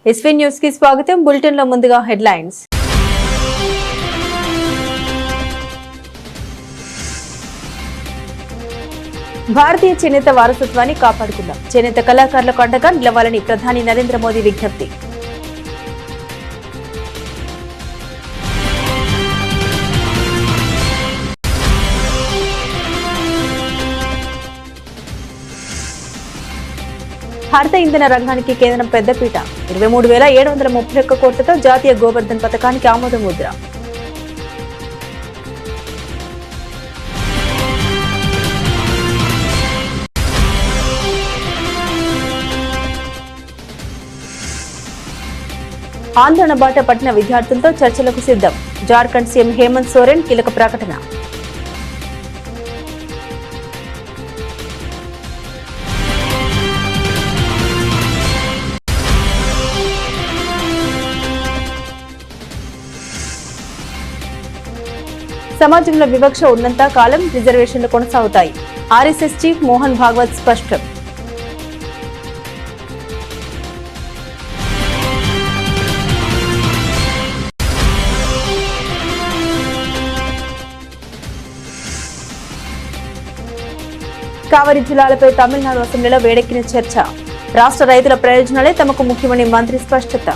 SV news కి స్వాగతం. Bulletin లో ముందుగా హెడ్లైన్స్. భారతీయ చేనేత వారసత్వాన్ని కాపాడుకుందాం. చేనేత కళాకారులకు అండగా నిలవాలని ప్రధాని నరేంద్ర మోదీ విజ్ఞప్తి. భారత ఇంధన రంగానికి కేంద్రం పెద్దపీట. 23,731 కోట్లతో జాతీయ గోవర్ధన్ పథకానికి ఆమోద ముద్ర. ఆందోళన బాట పట్టిన విద్యార్థులతో చర్చలకు సిద్ధం. జార్ఖండ్ సీఎం హేమంత్ సోరెన్ కీలక ప్రకటన. సమాజంలో వివక్ష ఉన్నంత కాలం రిజర్వేషన్లు కొనసాగుతాయి. ఆర్ఎస్ఎస్ చీఫ్ మోహన్ భాగవత్ స్పష్టం. కావలి జిల్లాలపై తమిళనాడు అసెంబ్లీలో వేడెక్కిన చర్చ. రాష్ట్ర రైతుల ప్రయోజనాలే తమకు ముఖ్యమని మంత్రి స్పష్టత.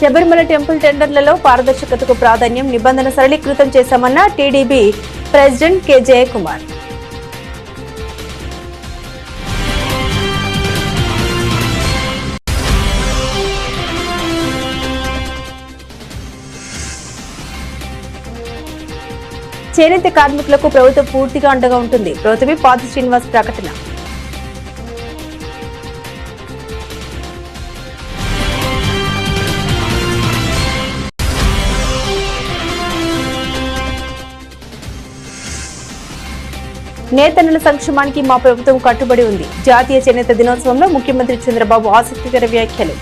శబరిమల టెంపుల్ టెండర్లలో పారదర్శకతకు ప్రాధాన్యం, నిబంధన సరళీకృతం చేశామన్న టీడీపీ ప్రెసిడెంట్ కె జయకుమార్. చేనేత కార్మికులకు ప్రభుత్వం పూర్తిగా అండగా ఉంటుంది. ప్రభుత్వమే పాతి శ్రీనివాస్ ప్రకటన. నేతన్నల సంక్షేమానికి మా ప్రభుత్వం కట్టుబడి ఉంది. జాతీయ చేనేత దినోత్సవంలో ముఖ్యమంత్రి చంద్రబాబు ఆసక్తికర వ్యాఖ్యలు.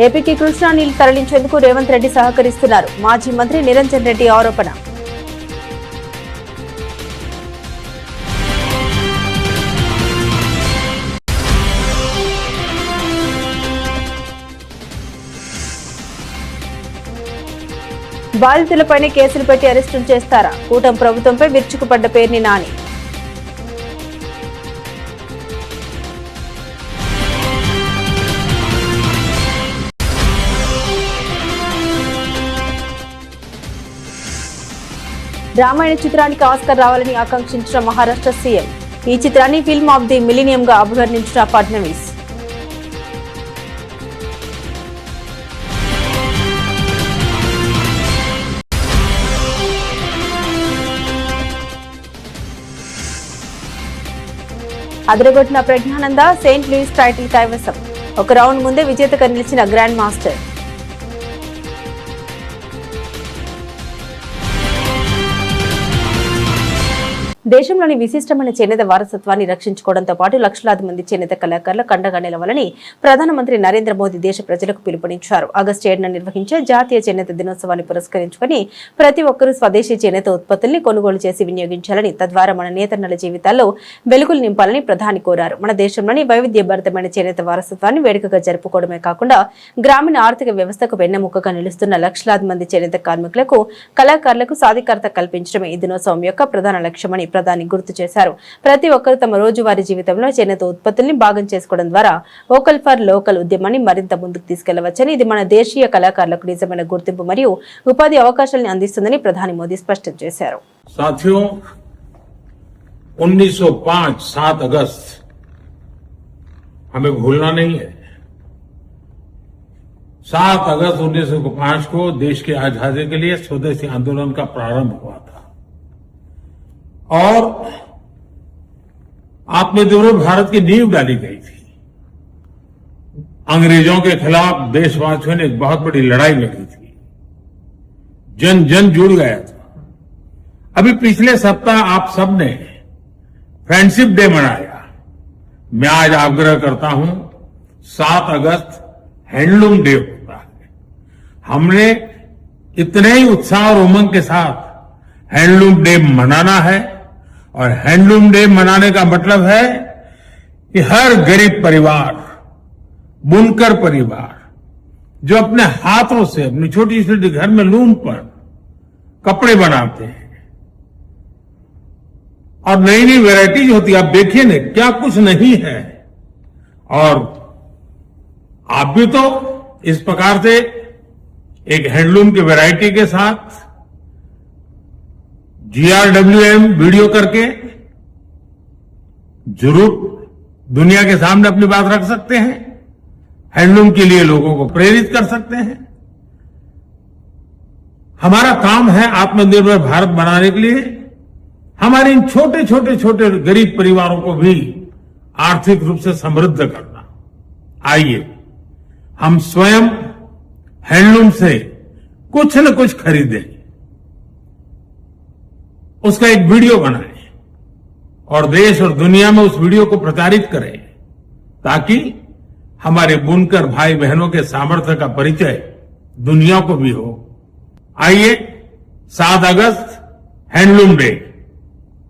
ఏపీకి కృష్ణా నీళ్లు తరలించేందుకు రేవంత్ రెడ్డి సహకరిస్తున్నారు. మాజీ మంత్రి నిరంజన్ రెడ్డి ఆరోపణ. బాధితులపైనే కేసులు పెట్టి అరెస్టులు చేస్తారా? కూటమి ప్రభుత్వంపై విరుచుకుపడ్డ పేర్ని నాని. రామాయణ చిత్రానికి ఆస్కార్ రావాలని ఆకాంక్షించిన మహారాష్ట్ర సీఎం. ఈ చిత్రాన్ని ఫిల్మ్ ఆఫ్ ది మిలీనియం గా అభివర్ణించిన ఫడ్నవీస్. అదరగొట్టిన ప్రజ్ఞానంద సెయింట్ లూయిస్ టైటిల్ కైవసం. ఒక రౌండ్ ముందే విజేతగా నిలిచిన గ్రాండ్ మాస్టర్. దేశంలోని విశిష్టమైన చేనేత వారసత్వాన్ని రక్షించుకోవడంతో పాటు లక్షలాది మంది చేనేత కళాకారులకు అండగా నిలవాలని ప్రధానమంత్రి నరేంద్ర మోదీ దేశ ప్రజలకు పిలుపునిచ్చారు. ఆగస్టు 7న నిర్వహించే జాతీయ చేనేత దినోత్సవాన్ని పురస్కరించుకుని ప్రతి ఒక్కరూ స్వదేశీ చేనేత ఉత్పత్తుల్ని కొనుగోలు చేసి వినియోగించాలని, తద్వారా మన నేతన్నల జీవితాల్లో వెలుగులు నింపాలని ప్రధాని కోరారు. మన దేశంలోని వైవిధ్యభరితమైన చేనేత వారసత్వాన్ని వేడుకగా జరుపుకోవడమే కాకుండా గ్రామీణ ఆర్థిక వ్యవస్థకు వెన్నెముకగా నిలుస్తున్న లక్షలాది మంది చేనేత కార్మికులకు, కళాకారులకు సాధికారత కల్పించడమే ఈ దినోత్సవం యొక్క ప్రధాన లక్ష్యమని ప్రధాని గుర్తు చేశారు. ప్రతి ఒక్కరు తమ రోజువారీ జీవితంలో చేనేత ఉత్పత్తుల్ని భాగం చేసుకోవడం ద్వారా వోకల్ ఫర్ లోకల్ ఉద్యమాన్ని మరింత ముందుకు తీసుకెళ్లవచ్చని, ఇది మన దేశీయ కళాకారులకు నిజమైన గుర్తింపు మరియు ఉపాధి అవకాశాలను అందిస్తుందని ప్రధాని మోదీ స్పష్టం చేశారు. साथियों, 1905 7 अगस्त हमें भूलना नहीं है। 7 अगस्त 1905 को देश की आजादी के लिए स्वदेशी आंदोलन का प्रारंभ हुआ था और आत्मनिर्भर भारत की नींव डाली गई थी। अंग्रेजों के खिलाफ देशवासियों ने एक बहुत बड़ी लड़ाई लड़ी थी। जन जन जुड़ गया था। अभी पिछले सप्ताह आप सबने फ्रेंडशिप डे मनाया। मैं आज आग्रह करता हूं 7 अगस्त हैंडलूम डे होता है। हमने इतने ही उत्साह और उमंग के साथ हैंडलूम डे मनाना है और हैंडलूम डे मनाने का मतलब है कि हर गरीब परिवार, बुनकर परिवार जो अपने हाथों से अपनी छोटी छोटी घर में लूम पर कपड़े बनाते हैं और नई नई वैरायटीज होती है, आप देखिए ना क्या कुछ नहीं है। और आप भी तो इस प्रकार से एक हैंडलूम की वैरायटी के साथ GRWM वीडियो करके जरूर दुनिया के सामने अपनी बात रख सकते हैं, हैंडलूम के लिए लोगों को प्रेरित कर सकते हैं। हमारा काम है आत्मनिर्भर भारत बनाने के लिए हमारे इन छोटे छोटे छोटे गरीब परिवारों को भी आर्थिक रूप से समृद्ध करना। आइए हम स्वयं हैंडलूम से कुछ न कुछ खरीदें, उसका एक वीडियो बनाएं और देश और दुनिया में उस वीडियो को प्रचारित करें ताकि हमारे बुनकर भाई बहनों के सामर्थ्य का परिचय दुनिया को भी हो। आइए 7 अगस्त हैंडलूम डे,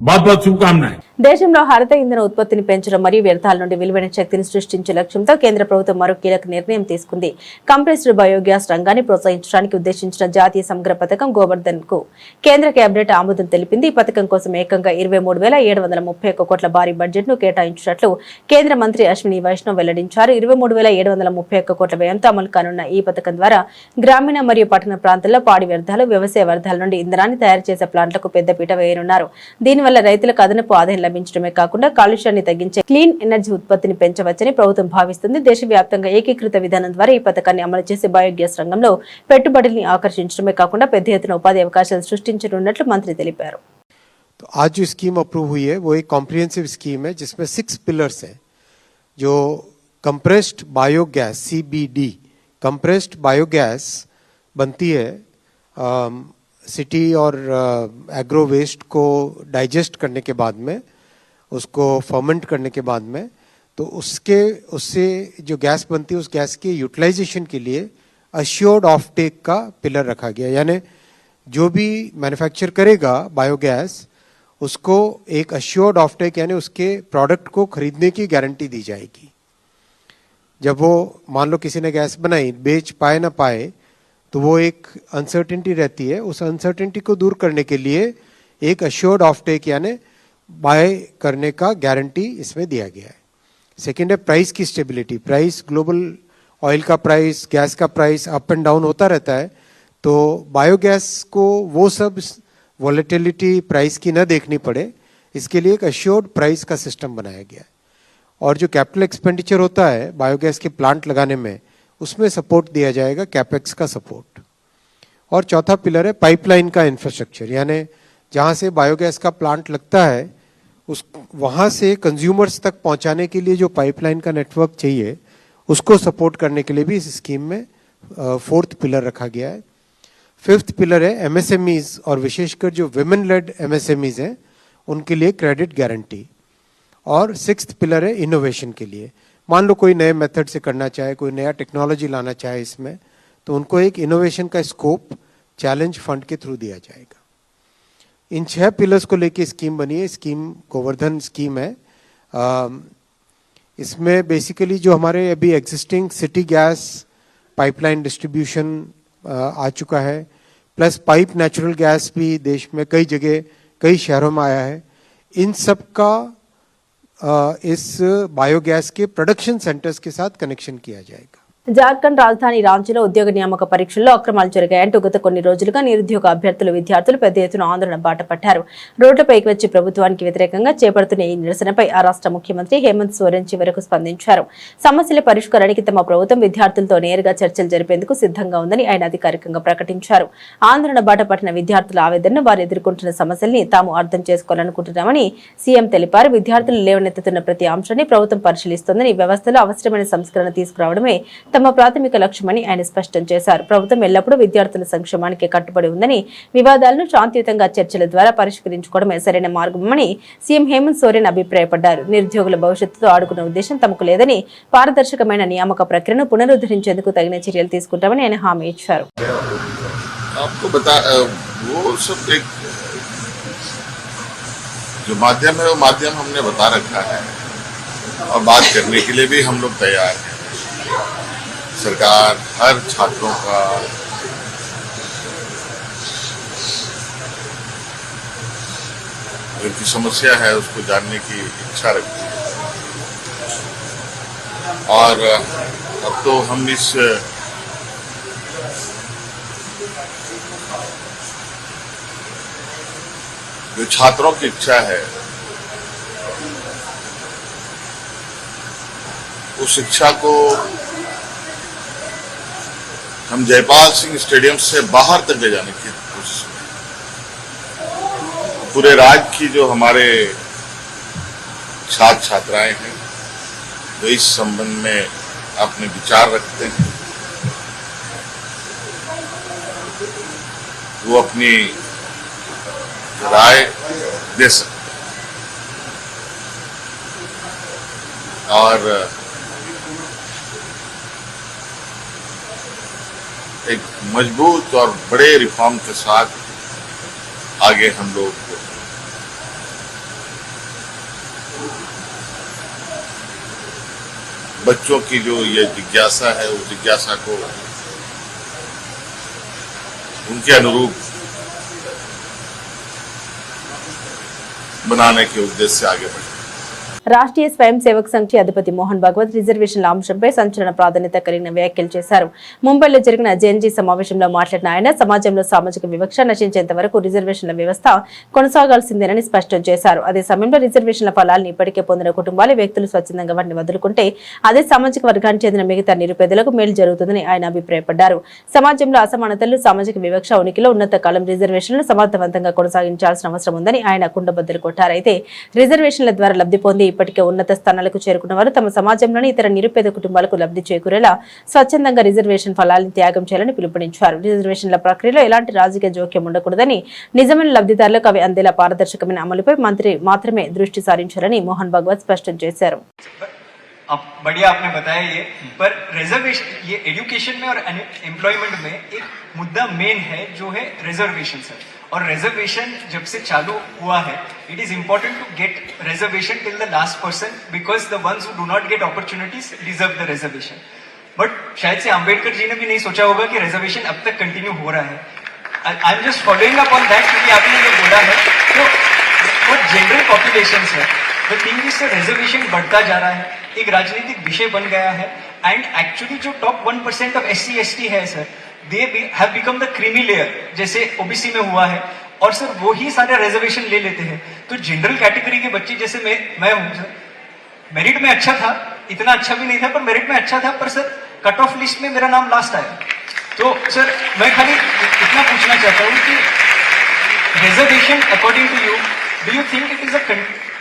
बहुत बहुत शुभकामनाएं। దేశంలో హరిత ఇంధన ఉత్పత్తిని పెంచడం మరియు వ్యర్థాల నుండి విలువైన శక్తిని సృష్టించే లక్ష్యంతో కేంద్ర ప్రభుత్వం మరో కీలక నిర్ణయం తీసుకుంది. కంప్రెస్డ్ బయోగ్యాస్ రంగాన్ని ప్రోత్సహించడానికి ఉద్దేశించిన జాతీయ సమగ్ర పథకం గోబర్ధన్ కు కేంద్ర కేబినెట్ ఆమోదం తెలిపింది. ఈ పథకం కోసం ఏకంగా 23,731 కోట్ల భారీ బడ్జెట్ ను కేటాయించినట్లు కేంద్ర మంత్రి అశ్విని వైష్ణవ్ వెల్లడించారు. 23,731 కోట్ల వ్యయంతో అమలు కానున్న ఈ పథకం ద్వారా గ్రామీణ మరియు పట్టణ ప్రాంతాల్లో పాడి వ్యర్థాలు, వ్యవసాయ వ్యర్థాల నుండి ఇంధనాన్ని తయారు చేసే ప్లాంట్లకు పెద్దపీట వేయనున్నారు. దీనివల్ల రైతులకు అదనపు ఆదాయం లభించడమే కాకుండా కాలుష్యాన్ని తగ్గించే క్లీన్ ఎనర్జీ ఉత్పత్తిని పెంచవచ్చని ప్రభుత్వం భావిస్తుంది. దేశవ్యాప్తంగా ఏకీకృత విధానం ద్వారా ఈ పథకాన్ని అమలు చేసే బయోగ్యాస్ రంగంలో పెట్టుబడుల్ని ఆకర్షించడమే కాకుండా పెద్ద ఎత్తున ఉపాధి అవకాశాలు సృష్టించనున్నట్లు మంత్రి తెలిపారు. तो आज जो स्कीम अप्रूव हुई है वो एक कॉम्प्रिहेंसिव स्कीम है जिसमें 6 पिलर्स हैं। जो compressed biogas CBD compressed biogas बनती है सिटी और एग्रो वेस्ट को डाइजेस्ट करने के बाद में, उसको फर्मेंट करने के बाद में, तो उससे जो गैस बनती है उस गैस के यूटिलाइजेशन के लिए अश्योर्ड ऑफ टेक का पिलर रखा गया। यानी जो भी मैन्युफैक्चर करेगा बायोगैस उसको एक अश्योर्ड ऑफ टेक यानी उसके प्रोडक्ट को खरीदने की गारंटी दी जाएगी। जब वो मान लो किसी ने गैस बनाई, बेच पाए ना पाए, तो वो एक अनसर्टेनिटी रहती है। उस अनसर्टेनिटी को दूर करने के लिए एक अश्योर्ड ऑफ टेक यानी बाय करने का गारंटी इसमें दिया गया है। सेकेंड है प्राइस की स्टेबिलिटी। प्राइस ग्लोबल ऑयल का प्राइस, गैस का प्राइस अप एंड डाउन होता रहता है, तो बायोगैस को वो सब वॉलेटिलिटी प्राइस की न देखनी पड़े, इसके लिए एक अश्योर्ड प्राइस का सिस्टम बनाया गया है। और जो कैपिटल एक्सपेंडिचर होता है बायोगैस के प्लांट लगाने में, उसमें सपोर्ट दिया जाएगा, कैपेक्स का सपोर्ट। और चौथा पिलर है पाइपलाइन का इंफ्रास्ट्रक्चर, यानी जहाँ से बायोगैस का प्लांट लगता है उस वहाँ से कंज्यूमर्स तक पहुँचाने के लिए जो पाइपलाइन का नेटवर्क चाहिए उसको सपोर्ट करने के लिए भी इस स्कीम में 4th पिलर रखा गया है। 5th पिलर है MSMEs और विशेषकर जो विमेन लेड MSMEs हैं उनके लिए क्रेडिट गारंटी। और 6th पिलर है इनोवेशन के लिए। मान लो कोई नए मेथड से करना चाहे, कोई नया टेक्नोलॉजी लाना चाहे इसमें, तो उनको एक इनोवेशन का स्कोप चैलेंज फंड के थ्रू दिया जाएगा। इन 6 पिलर्स को लेके स्कीम बनी है। स्कीम गोवर्धन स्कीम है। इसमें बेसिकली जो हमारे अभी existing city gas pipeline distribution आ चुका है, प्लस पाइप नेचुरल गैस भी देश में कई जगह कई शहरों में आया है। इन सब का इस बायोगैस के प्रोडक्शन सेंटर्स के साथ कनेक्शन किया जाएगा। జార్ఖండ్ రాజధాని రాంచీలో ఉద్యోగ నియామక పరీక్షల్లో అక్రమాలు జరిగాయంటూ గత కొన్ని రోజులుగా నిరుద్యోగ అభ్యర్థులు, విద్యార్థులు పెద్ద ఎత్తున ఆందోళన బాట పట్టారు. రోడ్లపైకి వచ్చి ప్రభుత్వానికి వ్యతిరేకంగా చేపడుతున్న ఈ నిరసనపై ఆ రాష్ట్ర ముఖ్యమంత్రి హేమంత్ సోరెన్ చివరకు స్పందించారు. సమస్యల పరిష్కారానికి తమ ప్రభుత్వం విద్యార్థులతో నేరుగా చర్చలు జరిపేందుకు సిద్ధంగా ఉందని ఆయన అధికారికంగా ప్రకటించారు. ఆందోళన బాట పట్టిన విద్యార్థుల ఆవేదనను, వారు ఎదుర్కొంటున్న సమస్యల్ని తాము అర్థం చేసుకోవాలనుకుంటున్నామని సీఎం తెలిపారు. విద్యార్థులు లేవనెత్తుతున్న ప్రతి అంశాన్ని ప్రభుత్వం పరిశీలిస్తోందని, వ్యవస్థలో అవసరమైన సంస్కరణ తీసుకురావడమే తమ ప్రాథమిక లక్ష్యమని ఆయన స్పష్టం చేశారు. ప్రభుత్వం ఎల్లప్పుడూ విద్యార్థుల సంక్షేమానికి కట్టుబడి ఉందని, వివాదాలను శాంతియుతంగా చర్చల ద్వారా పరిష్కరించుకోవడమే సరైన మార్గమని సీఎం హేమంత్ సోరెన్ అభిప్రాయపడ్డారు. నిరుద్యోగుల భవిష్యత్తుతో ఆడుకునే ఉద్దేశం తమకు లేదని, పారదర్శకమైన నియామక ప్రక్రియను పునరుద్ధరించేందుకు తగిన చర్యలు తీసుకుంటామని ఆయన హామీ ఇచ్చారు. वो सब एक जो माध्यम है वो माध्यम हमने बता रखा है और बात करने के लिए भी हम लोग तैयार हैं। सरकार हर छात्रों का उनकी समस्या है उसको जानने की इच्छा रखती है और अब तो हम इस जो छात्रों की इच्छा है उस शिक्षा को हम जयपाल सिंह स्टेडियम से बाहर तक ले जाने की कोशिश में पूरे राज्य की जो हमारे छात्र छात्राएं हैं जो इस संबंध में अपने विचार रखते हैं वो अपनी राय दे सकते और एक मजबूत और बड़े रिफॉर्म के साथ आगे हम लोग बच्चों की जो ये जिज्ञासा है उस जिज्ञासा को उनके अनुरूप बनाने के उद्देश्य से आगे बढ़े। రాష్ట్రీయ స్వయం సేవక్ సంఘ్ అధిపతి మోహన్ భగవత్ రిజర్వేషన్ల అంశంపై సంచలన ప్రాధాన్యత కలిగిన వ్యాఖ్యలు చేశారు. ముంబైలో జరిగిన జేఎన్జీ సమావేశంలో మాట్లాడిన ఆయన సమాజంలో సామాజిక వివక్ష నశించేంత వరకు రిజర్వేషన్ల వ్యవస్థ కొనసాగాల్సిందేనని స్పష్టం చేశారు. అదే సమయంలో రిజర్వేషన్ల ఫలాలను ఇప్పటికే పొందిన కుటుంబాలు వ్యక్తులు స్వచ్ఛందంగా వాటిని వదులుకుంటే అదే సామాజిక వర్గానికి చెందిన మిగతా నిరుపేదలకు మేలు జరుగుతుందని ఆయన అభిప్రాయపడ్డారు. సమాజంలో అసమానతలు, సామాజిక వివక్ష ఉనికిలో ఉన్నత కాలం రిజర్వేషన్లను సమర్థవంతంగా కొనసాగించాల్సిన అవసరం ఉందని ఆయన కుండబద్దలు కొట్టారు. అయితే రిజర్వేషన్ల ద్వారా లబ్ధి పొంది ఇప్పటికే ఉన్నత స్థానాలకు చేరుకున్న వారు తమ సమాజంలోని ఇతర నిరుపేద కుటుంబాలకు లబ్ధి చేకూరేలా స్వచ్ఛందంగా రిజర్వేషన్ ఫలాలను త్యాగం చేయాలని పిలుపునిచ్చారు. రిజర్వేషన్ల ప్రక్రియలో ఎలాంటి రాజకీయ జోక్యం ఉండకూడదని, నిజమైన లబ్ధిదారులకు అవి అందేలా పారదర్శకమైన అమలుపై మంత్రి మాత్రమే దృష్టి సారించాలని మోహన్ భగవత్ స్పష్టం చేశారు. बढ़िया आपने बताया ये, पर रिजर्वेशन ये एजुकेशन में और एम्प्लॉयमेंट में एक मुद्दा मेन है जो है रिजर्वेशन सर. और रिजर्वेशन जब से चालू हुआ है it is important to get reservation till the last person because the ones who do not get opportunities deserve the reservation. But शायद से अंबेडकर जी ने भी नहीं सोचा होगा कि रिजर्वेशन अब तक कंटिन्यू हो रहा है. I am just following up on that क्योंकि आपने जो बोला है तो जनरल पॉपुलेशन है द थिंग इज रिजर्वेशन बढ़ता जा रहा है, एक राजनीतिक विषय बन गया है एंड एक्चुअली जो टॉप 1% ऑफ SC/ST है sir they have become the creamy layer जैसे ओबीसी में हुआ है और सर वो ही सारे रिजर्वेशन ले लेते हैं. तो जनरल कैटेगरी के बच्चे जैसे मैं हूं सर, मेरिट में अच्छा था, इतना अच्छा भी नहीं था पर मेरिट में अच्छा था, पर सर कट ऑफ लिस्ट में मेरा नाम लास्ट आया. तो सर मैं खाली इतना पूछना चाहता हूं कि reservation according to you do you think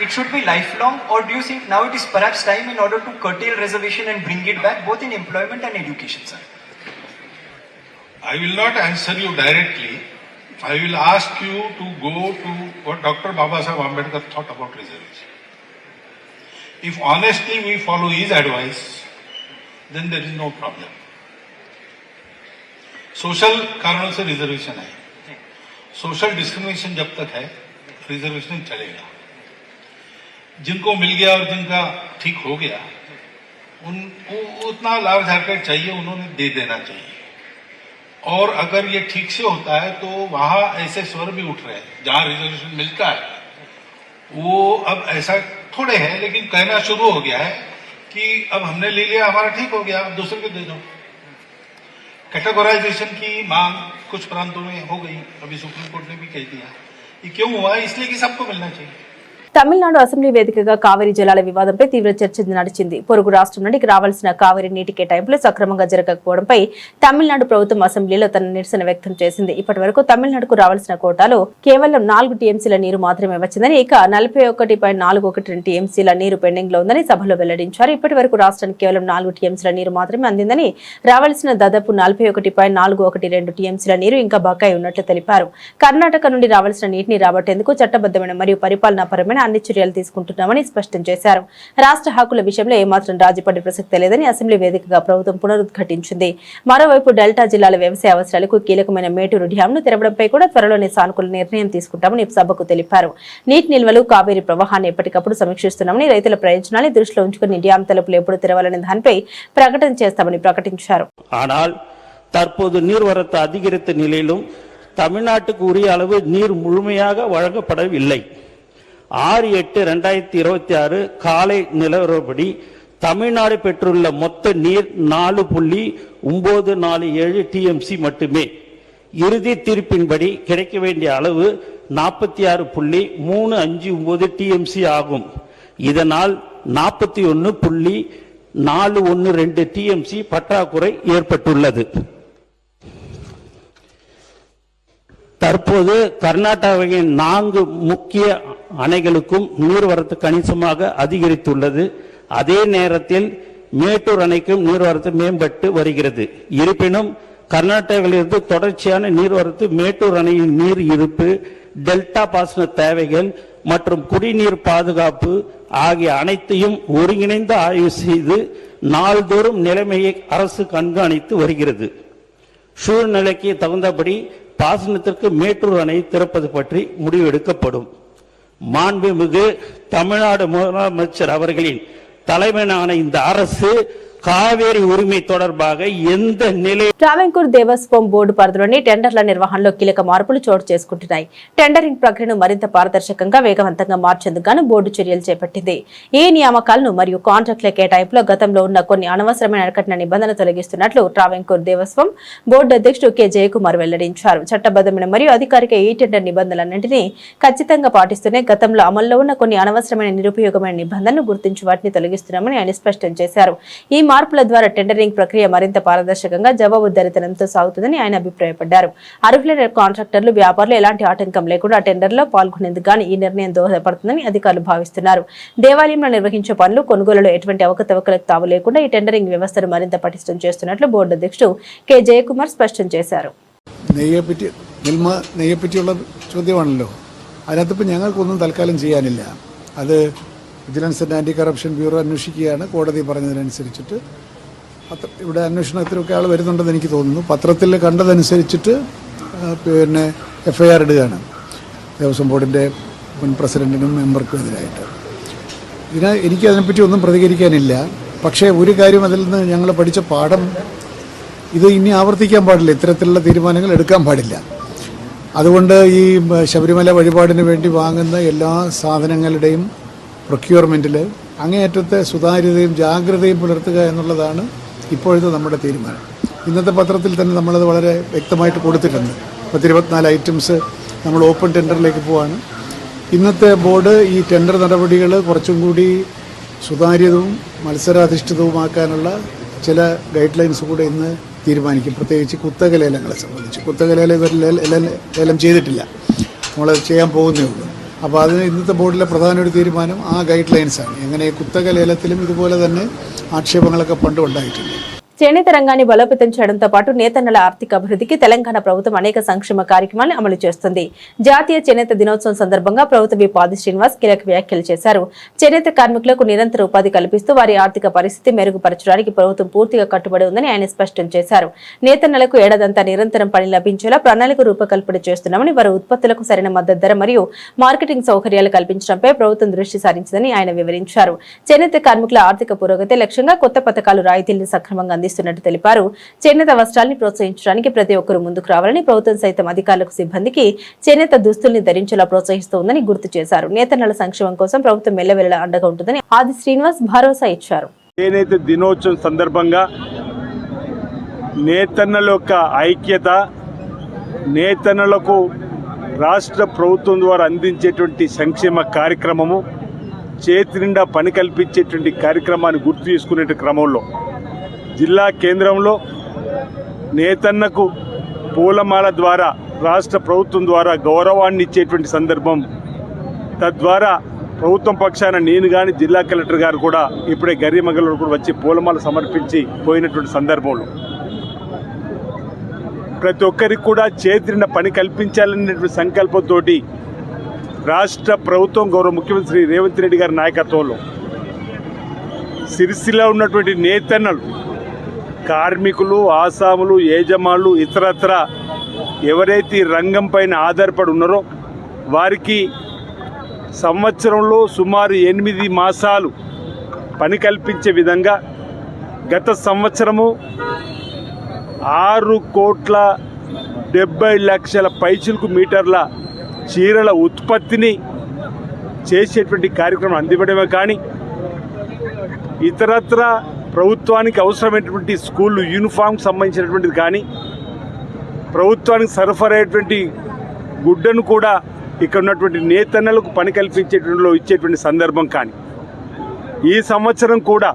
it should be lifelong or do you think now it is perhaps time in order to curtail reservation and bring it back both in employment and education sir? I will not answer you directly. I will ask you to go to what Dr. Babasaheb Ambedkar thought about reservation. If honestly we follow his advice, then there is no problem. Social कारणों से reservation है, social discrimination जब तक है reservation चलेगा. जिनको मिल गया और जिनका ठीक हो गया उनको उतना लाभ झारखंड चाहिए उन्होंने दे देना चाहिए. और अगर ये ठीक से होता है तो वहां ऐसे स्वर भी उठ रहे हैं जहां रिजर्वेशन मिलता है वो अब ऐसा थोड़े है लेकिन कहना शुरू हो गया है कि अब हमने ले लिया हमारा ठीक हो गया अब दूसरे को दे दो. कैटेगराइजेशन की मांग कुछ प्रांतों में हो गई, अभी सुप्रीम कोर्ट ने भी कह दिया. ये क्यों हुआ? इसलिए कि सबको मिलना चाहिए. తమిళనాడు అసెంబ్లీ వేదికగా కావేరీ జలాల వివాదంపై తీవ్ర చర్చ నడిచింది. పొరుగు రాష్ట్రం నుండి రావాల్సిన కావేరీ నీటి కేటాయింపులు సక్రమంగా జరగకపోవడంపై తమిళనాడు ప్రభుత్వం అసెంబ్లీలో తన నిరసన వ్యక్తం చేసింది. ఇప్పటి వరకు తమిళనాడుకు రావాల్సిన కోటాలో కేవలం 4 టీఎంసీల నీరు మాత్రమే వచ్చిందని, ఇక 41.412 టీఎంసీల నీరు పెండింగ్ లో ఉందని సభలో వెల్లడించారు. ఇప్పటి వరకు రాష్ట్రానికి కేవలం 4 టీఎంసీల నీరు మాత్రమే అందిందని, రావాల్సిన దాదాపు 41.412 టీఎంసీల నీరు ఇంకా బకాయి ఉన్నట్లు తెలిపారు. కర్ణాటక నుండి రావాల్సిన నీటిని రాబట్టేందుకు చట్టబద్దమైన మరియు పరిపాలనాపరమైన అన్ని చర్యలు తీసుకుంటున్నామని స్పష్టం చేశారు. రాష్ట్ర హక్కుల విషయంలో ఏమాత్రం రాజీపడే ప్రసక్తే లేదని అసెంబ్లీ వేదికగా ప్రభుత్వం పునరుద్ఘాటించింది. మరోవైపు డెల్టా జిల్లాల వ్యవసాయ అవసరాలకు కీలకమైన మేటూరు డ్యాంను తెరవడంపై కూడా త్వరలోనే సానుకూల నిర్ణయం తీసుకుంటామని సభకు తెలిపారు. నీటి నిల్వలు, కావేరీ ప్రవాహాన్ని ఎప్పటికప్పుడు సమీక్షిస్తున్నామని, రైతుల ప్రయోజనాన్ని దృష్టిలో ఉంచుకుని డ్యాం తలుపులు ఎప్పుడు తెరవాలనే దానిపై ప్రకటన చేస్తామని ప్రకటించారు. ஆனால் தற்போது நீர்வரத்து அதிகரித்த நிலையிலும் தமிழ்நாட்டுக்கு உரிய அளவு நீர் முழுமையாக வழங்கப்படவில்லை. 6/8/2026 காலை நிலவரப்படி தமிழ்நாடு பெற்றுள்ள மொத்த நீர் 4.947 டிஎம்சி மட்டுமே. இறுதி தீர்ப்பின்படி கிடைக்க வேண்டிய அளவு 46.359 டிஎம்சி ஆகும். இதனால் 41.412 டிஎம்சி பற்றாக்குறை ஏற்பட்டுள்ளது. தற்போது கர்நாடகாவின் 4 முக்கிய அணைகளுக்கும் நீர்வரத்து கணிசமாக அதிகரித்துள்ளது. அதே நேரத்தில் மேட்டூர் அணைக்கும் நீர்வரத்து மேம்பட்டு வருகிறது. இருப்பினும் கர்நாடகாவிலிருந்து தொடர்ச்சியான நீர்வரத்து, மேட்டூர் அணையின் நீர் இருப்பு, டெல்டா பாசன தேவைகள் மற்றும் குடிநீர் பாதுகாப்பு ஆகிய அனைத்தையும் ஒருங்கிணைந்து ஆய்வு செய்து நாள்தோறும் நிலைமையை அரசு கண்காணித்து வருகிறது. சூழ்நிலைக்கு தகுந்தபடி பாசனத்திற்கு மேட்டூர் அணை திறப்பது பற்றி முடிவெடுக்கப்படும். மாண்புமிகு தமிழ்நாடு முதலமைச்சர் அவர்களின் தலைமையிலான இந்த அரசு కావేరీ ఉరిమి தொடர்பாக ఎంత నిలయ ట్రావెంకూర్ దేవస్వం బోర్డు పరిధిలోని టెండర్ల నిర్వహణలో కీలక మార్పులు చోటు చేసుకుంటున్నాయి. టెండరింగ్ ప్రక్రియను మరింత పారదర్శకంగా, వేగవంతంగా మార్చేందుకు గాను బోర్డు చర్యలు చేపట్టింది. ఈ నియామకాలను మరియు కాంట్రాక్టుల కేటాయింపులో గతంలో ఉన్న కొన్ని అనవసరమైన కఠిన నిబంధనలు తొలగిస్తున్నట్లు ట్రావెంకూర్ దేవస్వం బోర్డు అధ్యక్షుడు కె జయకుమార్ వెల్లడించారు. చట్టబద్దమైన మరియు అధికారిక ఈ టెండర్ నిబంధనలన్నింటినీ ఖచ్చితంగా పాటిస్తూనే గతంలో అమల్లో ఉన్న కొన్ని అనవసరమైన నిరుపయోగమైన నిబంధనలు గుర్తించి వాటిని తొలగిస్తున్నామని ఆయన స్పష్టం చేశారు. ఈ మార్పుల ద్వారా టెండరింగ్ ప్రక్రియ మరింత పారదర్శకంగా, జవాబుదారీతనంతో సాగుతుందని ఆయన అభిప్రాయపడ్డారు. అర్హులైన కాంట్రాక్టర్లు, వ్యాపారులు ఎలాంటి ఆటంకం లేకుండా టెండర్లో పాల్గొనేందుకు గాను ఈ నిర్ణయం దోహదపడుతుందని అధికారులు భావిస్తున్నారు. దేవాలయంలో నిర్వహించే పనులు, కొనుగోలులో ఎటువంటి అవకతవకలకు తావు లేకుండా ఈ టెండరింగ్ వ్యవస్థను మరింత పటిష్టం చేస్తున్నట్లు బోర్డు అధ్యక్షుడు కె జయకుమార్ స్పష్టం చేశారు. നെയ്യെപ്പറ്റിയുള്ള ചോദ്യമാണല്ലോ. അതിനകത്തിപ്പോൾ ഞങ്ങൾക്കൊന്നും തൽക്കാലം ചെയ്യാനില്ല. അത് vigilance and anti corruption bureau അന്വേഷിക്കുകയാണ്. കോടതി പറഞ്ഞതിനനുസരിച്ചിട്ട് ഇവിടെ അന്വേഷണത്തിലൊക്കെ ആൾ വരുന്നുണ്ടെന്ന് എനിക്ക് തോന്നുന്നു. പത്രത്തിൽ കണ്ടതനുസരിച്ചിട്ട് പിന്നെ FIR ഇടുകയാണ് ദേവസ്വം ബോർഡിൻ്റെ മുൻ പ്രസിഡന്റിനും മെമ്പർക്കും എതിരായിട്ട്. എനിക്കതിനെപ്പറ്റി ഒന്നും പ്രതികരിക്കാനില്ല. പക്ഷേ ഒരു കാര്യം അതിൽ നിന്ന് ഞങ്ങൾ പഠിച്ച പാഠം, ഇത് ഇനി ആവർത്തിക്കാൻ പാടില്ല. ഇത്തരത്തിലുള്ള തീരുമാനങ്ങൾ എടുക്കാൻ പാടില്ല. അതുകൊണ്ട് ഈ ശബരിമല വഴിപാടിന് വേണ്ടി വാങ്ങുന്ന എല്ലാ സാധനങ്ങളുടെയും പ്രൊക്യൂർമെൻറ്റിൽ അങ്ങേയറ്റത്തെ സുതാര്യതയും ജാഗ്രതയും പുലർത്തുക എന്നുള്ളതാണ് ഇപ്പോഴത്തെ നമ്മുടെ തീരുമാനം. ഇന്നത്തെ പത്രത്തിൽ തന്നെ നമ്മളത് വളരെ വ്യക്തമായിട്ട് കൊടുത്തിട്ടുണ്ട്. 24 ഐറ്റംസ് നമ്മൾ ഓപ്പൺ ടെൻഡറിലേക്ക് പോവാണ്. ഇന്നത്തെ ബോർഡ് ഈ ടെൻഡർ നടപടികൾ കുറച്ചും കൂടി സുതാര്യവും മത്സരാധിഷ്ഠിതവുമാക്കാനുള്ള ചില ഗൈഡ് ലൈൻസ് കൂടെ ഇന്ന് തീരുമാനിക്കും. പ്രത്യേകിച്ച് കുത്തക ലേലങ്ങളെ സംബന്ധിച്ച്. കുത്തക ലേലം ചെയ്തിട്ടില്ല, നമ്മൾ ചെയ്യാൻ പോകുന്നേ ഉള്ളൂ. അപ്പോൾ അതിന് ഇന്നത്തെ ബോർഡിലെ പ്രധാന ഒരു തീരുമാനം ആ ഗൈഡ് ലൈൻസാണ്. എങ്ങനെ കുത്തക ലേലത്തിലും ഇതുപോലെ തന്നെ ആക്ഷേപങ്ങളൊക്കെ പണ്ടും ഉണ്ടായിട്ടുണ്ട്. చేనేత రంగాన్ని బలోపేతం చేయడంతో పాటు నేతన్నల ఆర్థిక అభివృద్ధికి తెలంగాణ ప్రభుత్వం అనేక సంక్షేమ కార్యక్రమాలను అమలు చేస్తుంది. జాతీయ చేనేత దినోత్సవం సందర్భంగా ప్రభుత్వ విప్ ఆది శ్రీనివాస్ కీలక వ్యాఖ్యలు చేశారు. చేనేత కార్మికులకు నిరంతర ఉపాధి కల్పిస్తూ వారి ఆర్థిక పరిస్థితి మెరుగుపరచడానికి ప్రభుత్వం పూర్తిగా కట్టుబడి ఉందని ఆయన స్పష్టం చేశారు. నేతన్నలకు ఏడాదంతా నిరంతరం పని లభించేలా ప్రణాళిక రూపకల్పన చేస్తున్నామని, వారి ఉత్పత్తులకు సరైన మద్దతు ధర మరియు మార్కెటింగ్ సౌకర్యాలు కల్పించడంపై ప్రభుత్వం దృష్టి సారించిందని ఆయన వివరించారు. చేనేత కార్మికుల ఆర్థిక పురోగతి లక్ష్యంగా కొత్త పథకాలు, రాయితీలను సక్రమంగా అందిస్తున్నట్టు తెలిపారు. చేనేత వస్త్రాన్ని ప్రోత్సహించడానికి ప్రతి ఒక్కరూ ముందుకు రావాలని, ప్రభుత్వం సైతం అధికారులకు, సిబ్బందికి చేనేత దుస్తుల్ని ధరించేలా ప్రోత్సహిస్తోందని గుర్తు చేశారు. నేతన్నల సంక్షేమం కోసం ప్రభుత్వం మెల్లవెల్లలా అండగా ఉంటుందని ఆది శ్రీనివాస్ భరోసా ఇచ్చారు. చేనేత దినోత్సవం సందర్భంగా నేతన్నల యొక్క ఐక్యత, నేతన్నలకు రాష్ట్ర ప్రభుత్వం ద్వారా అందించేటువంటి సంక్షేమ కార్యక్రమము, చేతి నిండా పని కల్పించేటువంటి కార్యక్రమాన్ని గుర్తు చేసుకునే క్రమంలో జిల్లా కేంద్రంలో నేతన్నకు పూలమాల ద్వారా రాష్ట్ర ప్రభుత్వం ద్వారా గౌరవాన్ని ఇచ్చేటువంటి సందర్భం, తద్వారా ప్రభుత్వం పక్షాన నేను కానీ జిల్లా కలెక్టర్ గారు కూడా ఇప్పుడే గరిమగల్లో కూడా వచ్చి పూలమాల సమర్పించి పోయినటువంటి సందర్భంలో ప్రతి ఒక్కరికి కూడా చేతిన పని కల్పించాలనేటువంటి సంకల్పంతో రాష్ట్ర ప్రభుత్వం గౌరవ ముఖ్యమంత్రి శ్రీ రేవంత్ రెడ్డి గారి నాయకత్వంలో సిరిసిల్ల ఉన్నటువంటి నేతన్నలు, కార్మికులు, ఆసాములు, యజమానులు, ఇతరత్ర ఎవరైతే ఈ రంగం పైన ఆధారపడి ఉన్నారో వారికి సంవత్సరంలో సుమారు 8 మాసాలు పని కల్పించే విధంగా గత సంవత్సరము 6,70,00,000 పైచిలకు మీటర్ల చీరల ఉత్పత్తిని చేసేటువంటి కార్యక్రమం అందివ్వడమే కానీ ఇతరత్ర ప్రభుత్వానికి అవసరమైనటువంటి స్కూళ్ళు యూనిఫామ్కి సంబంధించినటువంటిది కానీ ప్రభుత్వానికి సరఫరా అయ్యేటువంటి గుడ్డను కూడా ఇక్కడ ఉన్నటువంటి నేతన్నలకు పని కల్పించేటువంటిలో ఇచ్చేటువంటి సందర్భం కానీ ఈ సంవత్సరం కూడా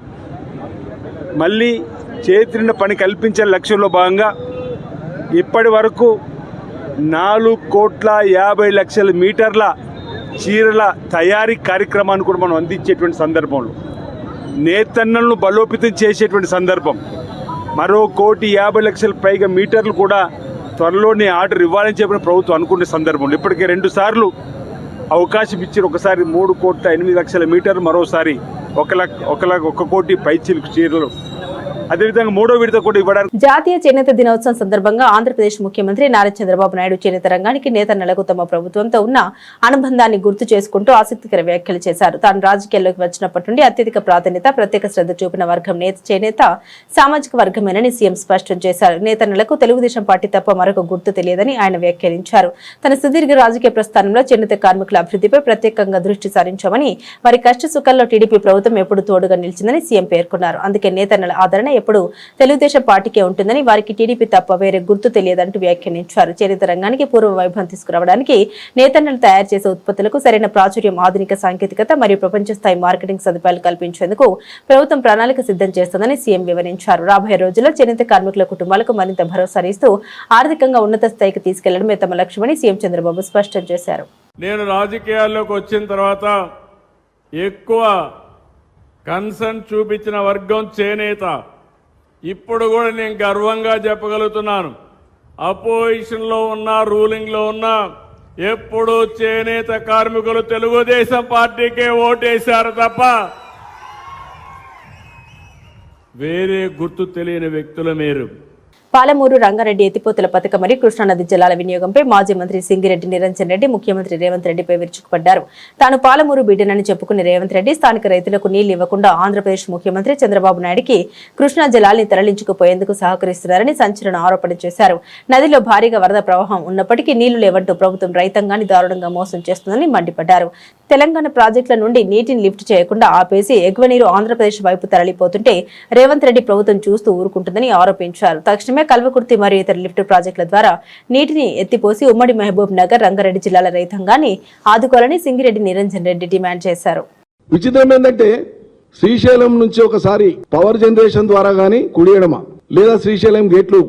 మళ్ళీ చేతిన పని కల్పించే లక్ష్యంలో భాగంగా ఇప్పటి వరకు 4,50,00,000 మీటర్ల చీరల తయారీ కార్యక్రమాన్ని కూడా మనం అందించేటువంటి సందర్భంలో నేతన్నలను బలోపేతం చేసేటువంటి సందర్భం, మరో 1,50,00,000 పైగా మీటర్లు కూడా త్వరలోనే ఆర్డర్ ఇవ్వాలని చెప్పిన ప్రభుత్వం అనుకునే సందర్భంలో ఇప్పటికే 2 సార్లు అవకాశం ఇచ్చారు. ఒకసారి 3,08,00,000 మీటర్లు, మరోసారి 1,00,00,000 పైచిలకు చీరలు, అదేవిధంగా 3వ విడత కూడా ఇవ్వడానికి. జాతీయ చేనేత దినోత్సవం సందర్భంగా ఆంధ్రప్రదేశ్ ముఖ్యమంత్రి నారా చంద్రబాబు నాయుడు చేనేత రంగానికి నేతన్నలకు తమ ప్రభుత్వంతో ఉన్న అనుబంధాన్ని గుర్తు చేసుకుంటూ ఆసక్తికర వ్యాఖ్యలు చేశారు. తాను రాజకీయాల్లోకి వచ్చినప్పటి నుండి అత్యధిక ప్రాధాన్యత, ప్రత్యేక శ్రద్ధ చూపిన వర్గం చేనేత సామాజిక వర్గమేనని సీఎం స్పష్టం చేశారు. నేతన్నలకు తెలుగుదేశం పార్టీ తప్ప మరొక గుర్తు తెలియదని ఆయన వ్యాఖ్యానించారు. తన సుదీర్ఘ రాజకీయ ప్రస్థానంలో చేనేత కార్మికుల అభివృద్ధిపై ప్రత్యేకంగా దృష్టి సారించామని, వారి కష్ట సుఖాల్లో టీడీపీ ప్రభుత్వం ఎప్పుడు తోడుగా నిలిచిందని సీఎం పేర్కొన్నారు. అందుకే నేతన్నల ఆదరణ ఎప్పుడు తెలుగుదేశం పార్టీకే ఉంటుందని, వారికి టీడీపీ తప్ప వేరే గుర్తు తెలియదంటూ వ్యాఖ్యానించారు. చేనేత రంగానికి పూర్వ వైభవం తీసుకురావడానికి నేతన్నలు తయారు చేసే ఉత్పత్తులకు సరైన ప్రాచుర్యం, ఆధునిక సాంకేతికత మరియు ప్రపంచ స్థాయి మార్కెటింగ్ సదుపాయాలు కల్పించేందుకు ప్రభుత్వం ప్రణాళిక సిద్ధం చేస్తుందని సీఎం వివరించారు. రాబోయే రోజుల్లో చేనేత కార్మికుల కుటుంబాలకు మరింత భరోసానిస్తూ ఆర్థికంగా ఉన్నత స్థాయికి తీసుకెళ్లడమే తమ లక్ష్యమని సీఎం చంద్రబాబు స్పష్టం చేశారు. నేను రాజకీయాల్లోకి వచ్చిన తర్వాత ఎక్కువ కన్సర్న్ చూపించిన వర్గం చేనేత. ఇప్పుడు కూడా నేను గర్వంగా చెప్పగలుగుతున్నాను, అపోజిషన్లో ఉన్నా రూలింగ్లో ఉన్నా ఎప్పుడు చేనేత కార్మికులు తెలుగుదేశం పార్టీకే ఓటేశారు తప్ప వేరే గుర్తు తెలియని వ్యక్తులు మీరు. పాలమూరు రంగారెడ్డి ఎత్తిపోతల పథకం మరియు కృష్ణానది జలాల వినియోగంపై మాజీ మంత్రి సింగిరెడ్డి నిరంజన్ రెడ్డి ముఖ్యమంత్రి రేవంత్ రెడ్డిపై విరుచుకుపడ్డారు. తాను పాలమూరు బిడ్డనని చెప్పుకునే రేవంత్ రెడ్డి స్థానిక రైతులకు నీళ్లు ఇవ్వకుండా ఆంధ్రప్రదేశ్ ముఖ్యమంత్రి చంద్రబాబు నాయుడికి కృష్ణా జలాల్ని తరలించుకుపోయేందుకు సహకరిస్తున్నారని సంచలన ఆరోపణ చేశారు. నదిలో భారీగా వరద ప్రవాహం ఉన్నప్పటికీ నీళ్లు లేవంటూ ప్రభుత్వం రైతాంగాన్ని దారుణంగా మోసం చేస్తుందని మండిపడ్డారు. తెలంగాణ ప్రాజెక్టుల నుండి నీటిని లిఫ్ట్ చేయకుండా ఆపేసి ఎగువ నీరు ఆంధ్రప్రదేశ్ వైపు తరలిపోతుంటే రేవంత్ రెడ్డి ప్రభుత్వం చూస్తూ ఊరుకుంటుందని ఆరోపించారు. తక్షణమే కల్వకుర్తి మరియు ఇతర లిఫ్ట్ ప్రాజెక్టుల ద్వారా నీటిని ఎత్తిపోసి ఉమ్మడి మహబూబ్ నగర్, రంగారెడ్డి జిల్లాల రైతాంగాన్ని ఆదుకోవాలని సింగిరెడ్డి నిరంజన్ రెడ్డి డిమాండ్ చేశారు. విచిత్రం ఏంటంటే శ్రీశైలం నుంచి ఒకసారి పవర్ జనరేషన్ ద్వారా గానీ కుడియడమా లేదా శ్రీశైలం గేట్లు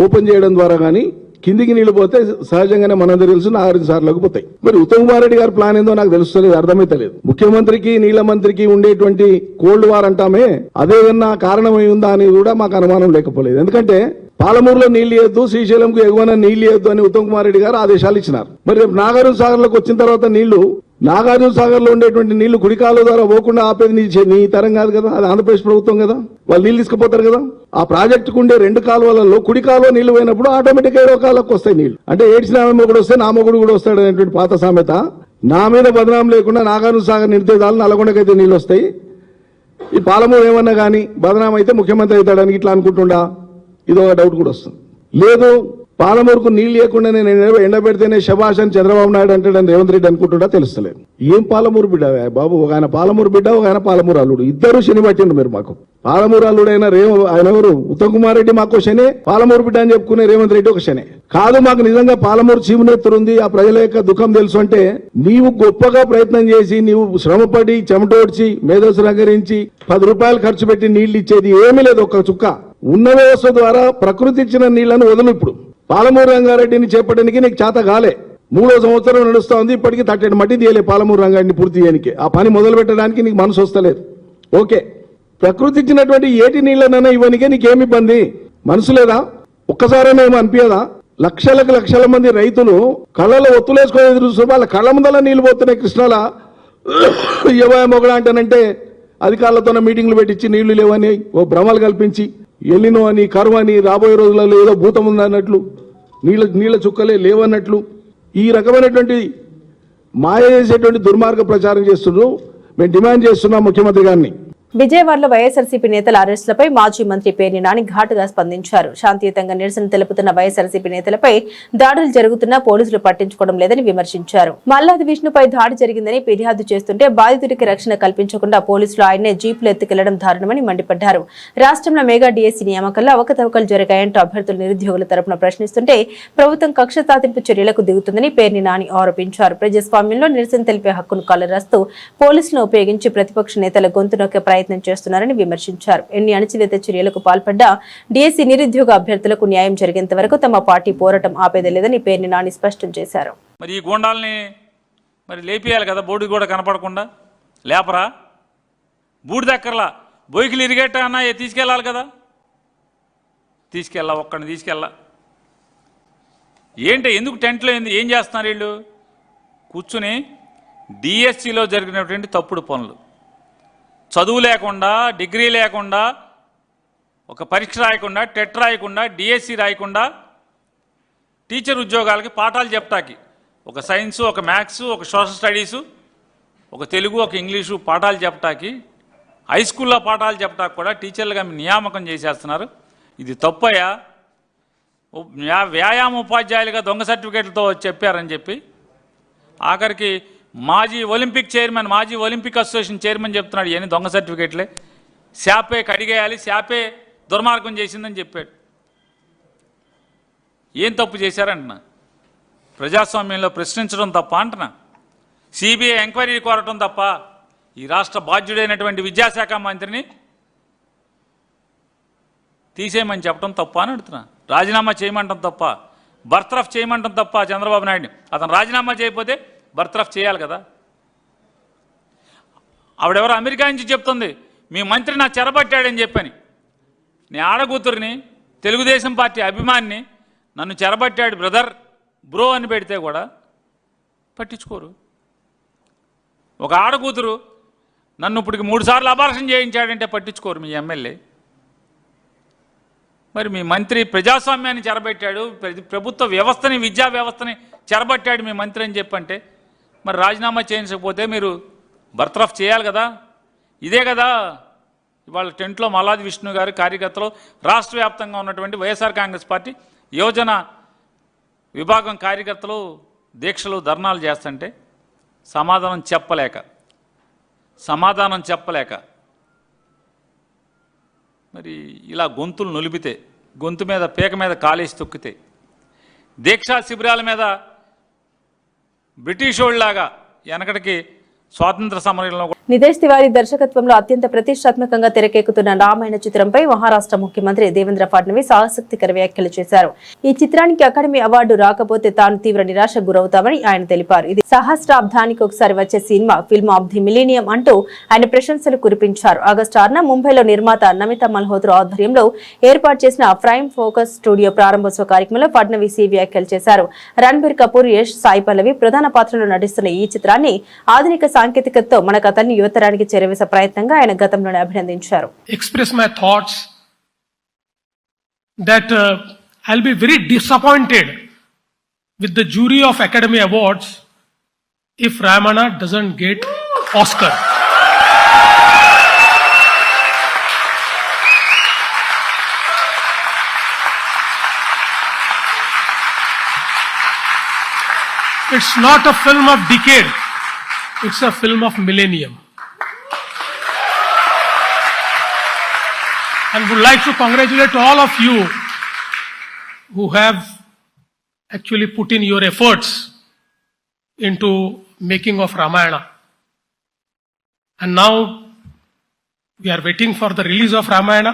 ఓపెన్ చేయడం ద్వారా గానీ కిందికి నీళ్లు పోతే సహజంగానే మనందరూ తెలుసు 4 సార్లకు పోతాయి. మరి ఉత్తమ్ కుమార్ రెడ్డి గారి ప్లాన్ ఏందో నాకు తెలుస్తలేదు, అర్థమైతలేదు. ముఖ్యమంత్రికి నీళ్ల మంత్రికి ఉండేటువంటి కోల్డ్ వార్ అంటామే, అదేదన్నా కారణమై ఉందా అని కూడా మాకు అనుమానం లేకపోలేదు. ఎందుకంటే పాలమూరులో నీళ్లు ఇవ్వద్దు, శ్రీశైలంకు ఎగువన నీళ్లు ఇవ్వద్దు అని ఉత్తమ్ కుమార్ రెడ్డి గారు ఆదేశాలు ఇచ్చినారు. మరి రేపు నాగార్జున సాగర్ లోకి వచ్చిన తర్వాత నాగార్జున సాగర్ లో ఉండేటువంటి నీళ్లు కుడికాల ద్వారా పోకుండా ఆపేది నీ తరం కాదు కదా, అది ఆంధ్రప్రదేశ్ ప్రభుత్వం కదా, వాళ్ళు నీళ్లు తీసుకుపోతారు కదా. ఆ ప్రాజెక్టుకు ఉండే 2 కాలువలలో కుడి కాలువ నీళ్లు పోయినప్పుడు ఆటోమేటిక్ గా కాలువకు వస్తాయి నీళ్లు. అంటే ఏడ్చిన మొగుడు వస్తే నా మొగుడు కూడా వస్తాడు అనేటువంటి పాత సామెత. నా మీద బదనాం లేకుండా నాగార్జున సాగర్ నిడితే చాలు, నల్లగొండకైతే నీళ్లు వస్తాయి. ఈ పాలమూరు ఏమన్నా కానీ బదనాం అయితే ముఖ్యమంత్రి అవుతాడని ఇట్లా అనుకుంటుండా, ఇదో డౌట్ కూడా వస్తుంది. లేదు పాలమూరుకు నీళ్ళు లేకుండా నేను ఎండబెడితేనే శభాష్ అని చంద్రబాబు నాయుడు అంటాడని రేవంత్ రెడ్డి అనుకుంటుండా తెలుస్తలేదు. ఏం పాలమూరు బిడ్డ బాబు, ఒక ఆయన పాలమూరు బిడ్డ, ఒక ఆయన పాలమూరు అల్లుడు, ఇద్దరు శని పట్టిండు మీరు మాకు. పాలమూరు అల్లుడైన ఆయన ఎవరు, ఉత్తమ్ కుమార్ రెడ్డి మాకు శనే, పాలమూరు బిడ్డ అని చెప్పుకునే రేవంత్ రెడ్డి ఒక శనే కాదు. మాకు నిజంగా పాలమూరు చీమునెత్తురు ఉంది, ఆ ప్రజల యొక్క దుఃఖం తెలుసు అంటే నీవు గొప్పగా ప్రయత్నం చేసి నీవు శ్రమపడి చెమటోడ్చి మేధస్సు రంగరించి 10 రూపాయలు ఖర్చు పెట్టి నీళ్లు ఇచ్చేది ఏమీ లేదు, ఒక్క చుక్క. ఉన్న వ్యవస్థ ద్వారా ప్రకృతి ఇచ్చిన నీళ్లను వదులు. ఇప్పుడు పాలమూరు రంగారెడ్డిని చేపట్టడానికి నీకు చేత కాలే, 3వ సంవత్సరం నడుస్తా ఉంది, ఇప్పటికీ తట్టెడు మట్టి తీయలే పాలమూరు రంగారెడ్డిని పూర్తి చేయడానికి. ఆ పని మొదలు పెట్టడానికి నీకు మనసు వస్తలేదు. ఓకే, ప్రకృతి ఇచ్చినటువంటి ఏటి నీళ్లనైనా ఇవ్వనికే నీకేమి ఇబ్బంది, మనసు లేదా? ఒక్కసారైనా ఏమో అనిపించదా? లక్షల మంది రైతులు కళ్ళలో ఒత్తులేసుకొని ఎదురు వాళ్ళ కళ్ళ ముందల నీళ్లు పోతున్నాయి కృష్ణాల. ఎవయ మొగడా అంటానంటే అధికారులతో మీటింగ్లు పెట్టించి నీళ్లు లేవని ఓ భ్రమలు కల్పించి ఎల్లినో అని కరువు అని రాబోయే రోజులలో ఏదో భూతం ఉందన్నట్లు నీళ్ల చుక్కలే లేవన్నట్లు ఈ రకమైనటువంటి మాయ చేసేటువంటి దుర్మార్గ ప్రచారం చేస్తున్నారు. మేము డిమాండ్ చేస్తున్నాం ముఖ్యమంత్రి గారిని. విజయవాడలో వైఎస్ఆర్సీపీ నేతల అరెస్టులపై మాజీ మంత్రి పేర్ని నాని ఘాటుగా స్పందించారు. శాంతియుతంగా నిరసన తెలుపుతున్న వైఎస్ఆర్సీపీ నేతలపై దాడులు జరుగుతున్నా పోలీసులు పట్టించుకోవడం లేదని విమర్శించారు. మల్లాది విష్ణుపై దాడి జరిగిందని ఫిర్యాదు చేస్తుంటే బాధితుడికి రక్షణ కల్పించకుండా పోలీసులు ఆయన్నే జీపులు ఎత్తుకెళ్లడం దారుణమని మండిపడ్డారు. రాష్ట్రంలో మెగా డీఎస్సీ నియామకంలో అవకతవకలు జరిగాయంటూ అభ్యర్థులు నిరుద్యోగుల తరపున ప్రశ్నిస్తుంటే ప్రభుత్వం కక్ష సాధింపు చర్యలకు దిగుతుందని పేర్ని నాని ఆరోపించారు. ప్రజాస్వామ్యంలో నిరసన తెలిపే హక్కును కాలరాస్తూ పోలీసులను ఉపయోగించి ప్రతిపక్ష నేతల గొంతు నొక్కే ప్రయత్నం చేస్తున్నారని విమర్శించారు. ఎన్ని అణచివేత చర్యలకు పాల్పడ్డా డీఎస్సీ నిరుద్యోగ అభ్యర్థులకు న్యాయం జరిగేంత వరకు తమ పార్టీ పోరాటం ఆపేదలేదని పేర్ని నాని స్పష్టం చేశారు. మరి ఈ గూండాల్ని మరి లేపేయాలి కదా, బోర్డు కూడా కనపడకుండా లేపరా, బూడిదక్కర్లా బొయ్యిలు ఇరిగేట అన్న తీసుకెళ్ళాలి కదా, ఒక్కడిని తీసుకెళ్ళా. ఏంటి ఎందుకు టెంట్లో ఏం చేస్తున్నారు వీళ్ళు? కూర్చుని డిఎస్సిలో జరిగినటువంటి తప్పుడు పనులు, చదువు లేకుండా, డిగ్రీ లేకుండా, ఒక పరీక్ష రాయకుండా, టెట్ రాయకుండా, డిఎస్సి రాయకుండా టీచర్ ఉద్యోగాలకి పాఠాలు చెప్తాకి ఒక సైన్సు, ఒక మ్యాథ్స్, ఒక సోషల్ స్టడీసు, ఒక తెలుగు, ఒక ఇంగ్లీషు పాఠాలు చెప్తాకి, హై స్కూల్లో పాఠాలు చెప్తాకి కూడా టీచర్లుగా నియామకం చేసేస్తున్నారు. ఇది తప్పయ్యా. వ్యాయామ ఉపాధ్యాయులుగా దొంగ సర్టిఫికేట్లతో చెప్పారని చెప్పి ఆఖరికి మాజీ ఒలింపిక్ చైర్మన్, మాజీ ఒలింపిక్ అసోసియేషన్ చైర్మన్ చెప్తున్నాడు ఇవన్నీ దొంగ సర్టిఫికేట్లే, శాపే కడిగేయాలి, శాపే దుర్మార్గం చేసిందని చెప్పాడు. ఏం తప్పు చేశారంటున్నా? ప్రజాస్వామ్యంలో ప్రశ్నించడం తప్ప అంటున్నా, సిబిఐ ఎంక్వైరీ కోరటం తప్ప ఈ రాష్ట్ర బాధ్యుడైనటువంటి విద్యాశాఖ మంత్రిని తీసేయమని చెప్పడం తప్ప అని అడుగుతున్నా. రాజీనామా చేయమంటాం తప్ప, బర్తరఫ్ చేయమంటాం తప్ప చంద్రబాబు నాయుడిని. అతను రాజీనామా చేయకపోతే బర్తరఫ్ చేయాలి కదా. ఆవిడెవరో అమెరికా నుంచి చెప్తుంది మీ మంత్రి నా చెరబట్టాడని చెప్పని. నేను ఆడకూతురిని, తెలుగుదేశం పార్టీ అభిమానిని, నన్ను చెరబట్టాడు బ్రదర్, బ్రో అని పెడితే కూడా పట్టించుకోరు. ఒక ఆడకూతురు నన్ను ఇప్పటికి 3 సార్లు అబార్షన్ చేయించాడంటే పట్టించుకోరు మీ ఎమ్మెల్యే. మరి మీ మంత్రి ప్రజాస్వామ్యాన్ని చెరబట్టాడు, ప్రభుత్వ వ్యవస్థని, విద్యా వ్యవస్థని చెరబట్టాడు మీ మంత్రి అని చెప్పంటే మరి రాజీనామా చేయించకపోతే మీరు బర్తరఫ్ చేయాలి కదా. ఇదే కదా ఇవాళ టెంట్లో మల్లాది విష్ణు గారి కార్యకర్తలు, రాష్ట్ర వ్యాప్తంగా ఉన్నటువంటి వైఎస్ఆర్ కాంగ్రెస్ పార్టీ యువజన విభాగం కార్యకర్తలు దీక్షలు, ధర్నాలు చేస్తుంటే సమాధానం చెప్పలేక మరి ఇలా గొంతులు నులిపితే, గొంతు మీద పీక మీద కాలేసి తొక్కితే, దీక్షా శిబిరాల మీద బ్రిటిష్ వాళ్ళలాగా వెనకటికి స్వాతంత్ర సమరంలో నితేష్ తివారీ దర్శకత్వంలో అత్యంత ప్రతిష్టాత్మకంగా తెరకెక్కుతున్న రామాయణ చిత్రంపై మహారాష్ట్ర ముఖ్యమంత్రి దేవేంద్ర ఫడ్నవీస్ ఆసక్తికర వ్యాఖ్యలు చేశారు. ఈ చిత్రానికి అకాడమీ అవార్డు రాకపోతే తాను తీవ్ర నిరాశకు గురవుతామని ఆయన తెలిపారు. ఇది సహస్రాబ్దానికి ఒకసారి వచ్చే cinema, film of the millennium అంటూ ఆయన ప్రశంసలు కురిపించారు. ఆగస్టు 6న ముంబైలో నిర్మాత నమితా మల్హోత్రా ఆధ్వర్యంలో ఏర్పాటు చేసిన ప్రైమ్ ఫోకస్ స్టూడియో ప్రారంభోత్సవ కార్యక్రమంలో ఫడ్నవీస్ ఈ వ్యాఖ్యలు చేశారు. రణబీర్ కపూర్, యష్, సాయి పల్లవి ప్రధాన పాత్రలో నటిస్తున్న ఈ చిత్రాన్ని ఆధునిక సాంకేతికతతో మన కథని యువతరానికి చేరవేసే ప్రయత్నంగా ఆయన గతంలోనే అభినందించారు. Express my thoughts that I'll be very disappointed with the jury of Academy Awards if Ramayana doesn't get Oscar. It's not a film of decade, it's a film of millennium. And would like to congratulate all of you who have actually put in your efforts into making of Ramayana. And now we are waiting for the release of Ramayana.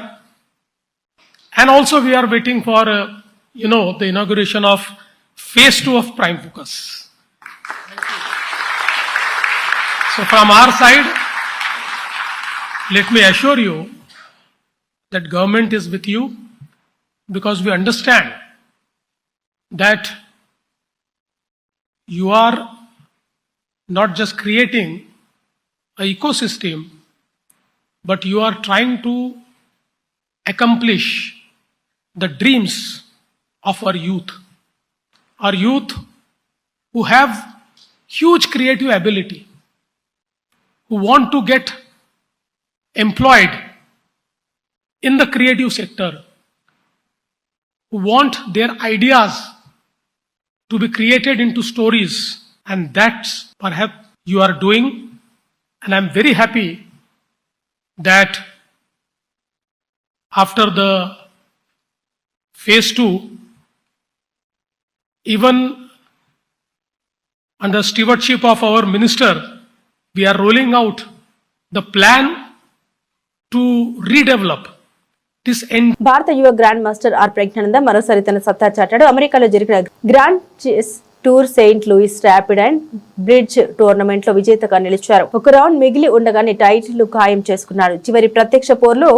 And also we are waiting for, the inauguration of phase 2 of Prime Focus. So from our side, let me assure you that government is with you, because we understand that you are not just creating an ecosystem, but you are trying to accomplish the dreams of our youth who have huge creative ability, who want to get employed in the creative sector, who want their ideas to be created into stories, and that's perhaps you are doing. And I'm very happy that after the phase 2, even under stewardship of our minister, we are rolling out the plan to redevelop this end. భారత యువ grand master are Praggnanandhaa మరోసారి తన సత్తా చాటాడు. అమెరికాలో జరిగిన Grand Chess Tour Saint Louis rapid and blitz tournament లో విజేతగా నిలిచారు. ఒక రౌండ్ మిగిలి ఉండగానే టైటిల్ ఖాయం చేసుకున్నాడు. చివరి ప్రత్యక్ష పోర్లో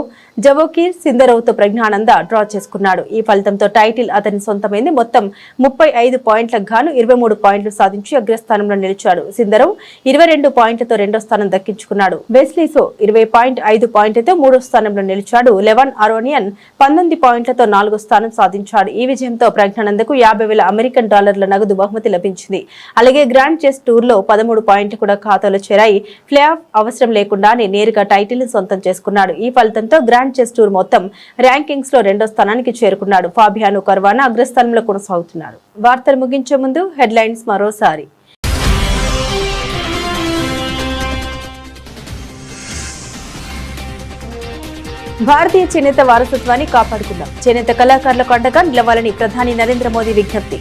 జవోకీర్ సిందరోవ్ తో ప్రజ్ఞానంద డ్రా చేసుకున్నాడు. ఈ ఫలితంతో టైటిల్ అతని సొంతమైంది. మొత్తం 35 పాయింట్లకు గాను 23 పాయింట్లు సాధించి అగ్రస్థానంలో నిలిచాడు. సిందరోవ్ 22 పాయింట్లతో రెండో స్థానం దక్కించుకున్నాడు. వెస్లీసో 20.5 పాయింట్లతో మూడో స్థానంలో నిలిచాడు. లెవన్ అరోనియన్ 19 పాయింట్లతో నాలుగో స్థానం సాధించాడు. ఈ విజయంతో ప్రజ్ఞానందకు $50,000 నగదు బహుమతి లభించింది. అలాగే గ్రాండ్ చెస్ టూర్ లో 13 పాయింట్లు కూడా ఖాతాలో చేరాయి. ప్లే ఆఫ్ అవసరం లేకుండానే నేరుగా టైటిల్ సొంతం చేసుకున్నాడు. ఈ ఫలితంతో గ్రాండ్ చెస్ టూర్ మొత్తం ర్యాంకింగ్స్ లో రెండో స్థానానికి చేరుకున్నాడు. ఫాబియానో కర్వానా అగ్రస్థానంలో కొనసాగుతున్నారు. వార్తలు ముగించే ముందు హెడ్లైన్స్ మరోసారి. భారతీయ చేనేత వారసత్వాన్ని కాపాడుకుందాం. చేనేత కళాకారులకు అండగా నిలవాలని ప్రధాని నరేంద్ర మోదీ విజ్ఞప్తి.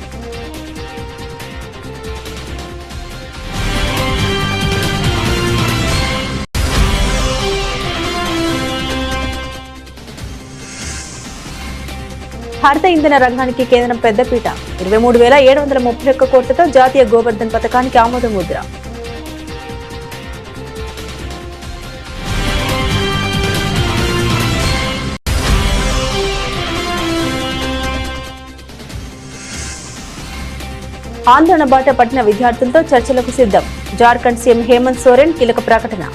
హరిత ఇంధన రంగానికి కేంద్రం పెద్దపీట. 23,731 కోట్లతో జాతీయ గోవర్ధన్ పథకానికి ఆమోద ముద్ర. ఆందోళన బాట పట్టిన విద్యార్థులతో చర్చలకు సిద్ధం. జార్ఖండ్ సీఎం హేమంత్ సోరెన్ కీలక ప్రకటన.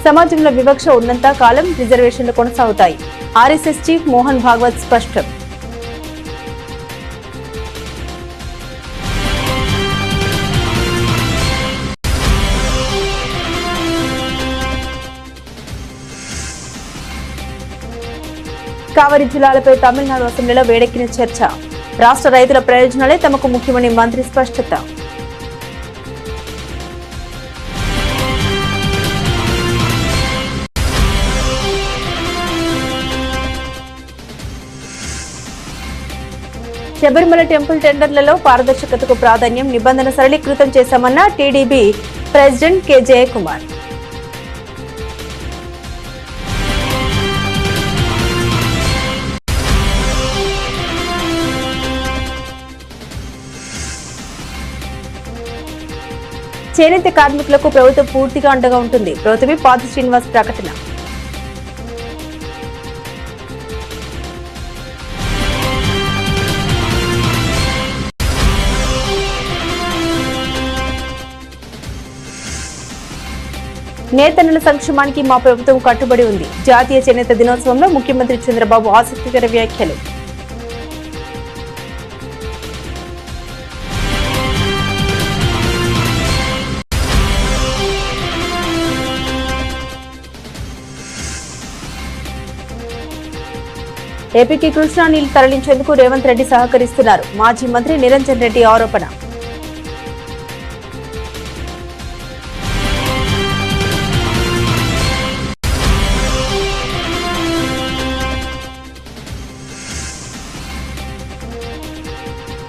సమాజంలో వివక్ష ఉన్నంత కాలం రిజర్వేషన్లు కొనసాగుతాయి. ఆర్ఎస్ఎస్ చీఫ్ మోహన్ భాగవత్ స్పష్టం. కావలి జిల్లాలపై తమిళనాడు అసెంబ్లీలో వేడెక్కిన చర్చ. రాష్ట్ర రైతుల ప్రయోజనాలే తమకు ముఖ్యమని మంత్రి స్పష్టత. శబరిమల టెంపుల్ టెండర్లలో పారదర్శకతకు ప్రాధాన్యం, నిబంధన సరళీకృతం చేశామన్న టీడీపీ ప్రెసిడెంట్ కె జయకుమార్. చేనేత కార్మికులకు ప్రభుత్వం పూర్తిగా అండగా ఉంటుంది. ప్రభుత్వమే పాది శ్రీనివాస్ ప్రకటన. నేతన్నల సంక్షేమానికి మా ప్రభుత్వం కట్టుబడి ఉంది. జాతీయ చేనేత దినోత్సవంలో ముఖ్యమంత్రి చంద్రబాబు ఆసక్తికర వ్యాఖ్యలు. ఏపీకి కృష్ణా నీళ్లు తరలించేందుకు రేవంత్ రెడ్డి సహకరిస్తున్నారు. మాజీ మంత్రి నిరంజన్ రెడ్డి ఆరోపణ.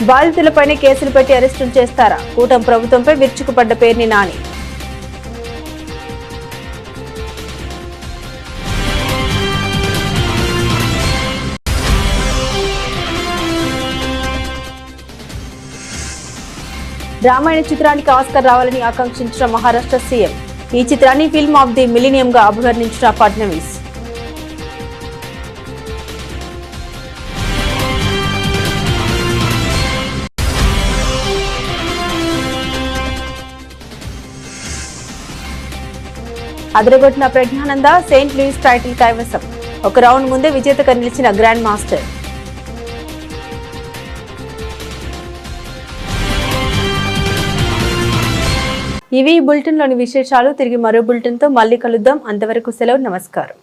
బాధితులపైనే కేసులు పెట్టి అరెస్టులు చేస్తారా? కూటమి ప్రభుత్వంపై విరుచుకుపడ్డ పేర్ని నాని. రామాయణ చిత్రానికి ఆస్కర్ రావాలని ఆకాంక్షించిన మహారాష్ట్ర సీఎం. ఈ చిత్రాన్ని ఫిల్మ్ ఆఫ్ ది మిలీనియం గా అభివర్ణించిన ఫడ్నవీస్. అదరగొట్టిన ప్రజ్ఞానంద సెయింట్ లూయిస్ టైటిల్ కైవసం. ఒక రౌండ్ ముందే విజేతగా నిలిచిన గ్రాండ్ మాస్టర్. ఇవి బులెటిన్లోని విశేషాలు. తిరిగి మరో బులెటిన్తో మళ్ళీ కలుద్దాం. అంతవరకు సెలవు. నమస్కారం.